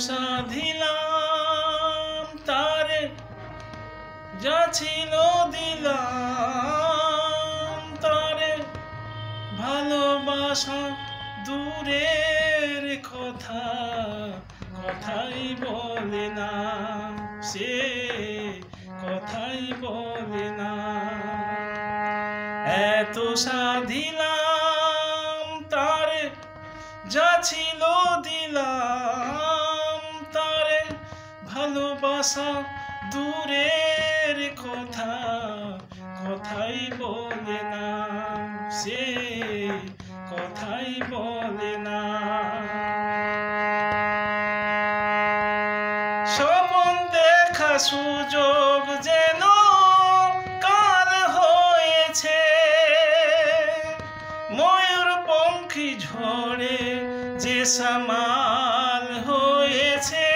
সাধিলাম তারে যা ছিল দিলাম তারে, ভালোবাসা দূরের কথা কথাই বলে না, সে কথাই বলে না। এত সাধিলাম তারে যা ছিল দিলাম তারে, ভালোবাসা দূরের কথা কথাই বলে না, সে কথাই বলে না। স্বপন দেখা সুযোগ যেন কাল হয়েছে, ময়ূর পঙ্খী ঝড়ে যে সামাল হয়েছে।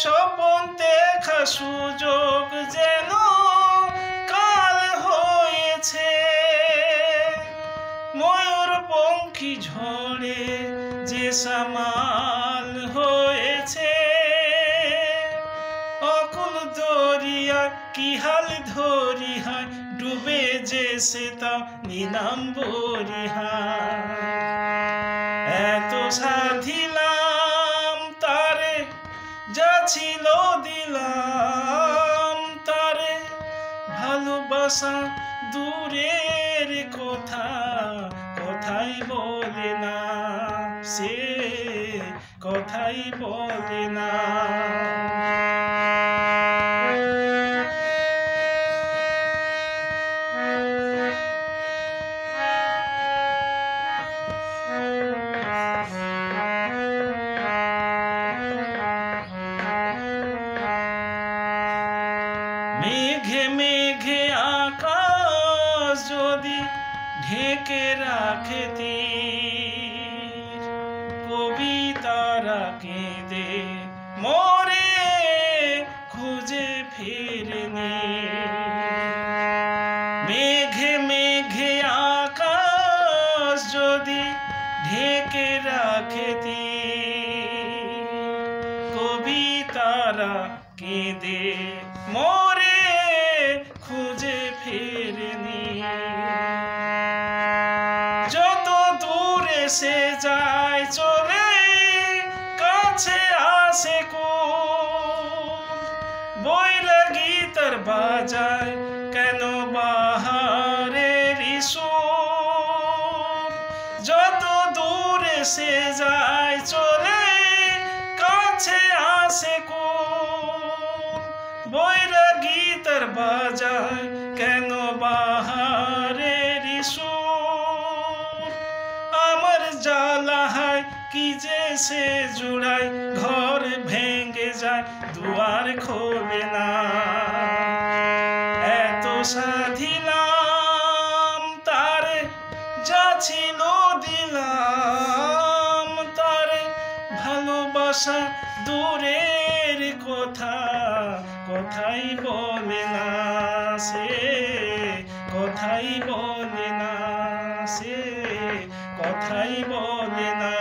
স্বপন দেখা সুযোগ যেন কাল হয়েছে, ময়ূর পঙ্খী ঝড়ে যে সামাল হয়েছে। অকুল দরিয়া কি হাল ধরি হয়, ডুবে যে সেটা নিলাম বরিহার। এত সাধিলাম তারে যা ছিল দিলাম তারে, ভালোবাসা দূরের কথা কথাই বলে না, সে কথাই বলে না। মেঘে মেঘে আকাশ যদি ঢেকে রাখে তীর, কবিতারা কেঁদে মরে খুঁজে ফিরেনি। মেঘে মেঘে আকাশ যদি ঢেকে রাখে তীর, কবিতারা কেঁদে মরে খুঁজে ফিরেনি। যত দূরে সে যায় চলে কাছে আসে কোন, বৈরাগী তার বাজায় কেন বাহারের সুর। যত দূরে সে যায় চলে কাছে আসে কোন, বৈরাগী তার বাজায় কেন বাহারের সুর। আমার জ্বালা হয় কি যে সে জুড়ায়, ঘর ভেঙে যায় দুয়ার খোলে না। এত সাধিলাম তারে যা ছিল দিলাম তারে, ভালোবাসা দূরের কথা কথাই বলে না, সে কথাই বলে না, সে কথাই বলে না।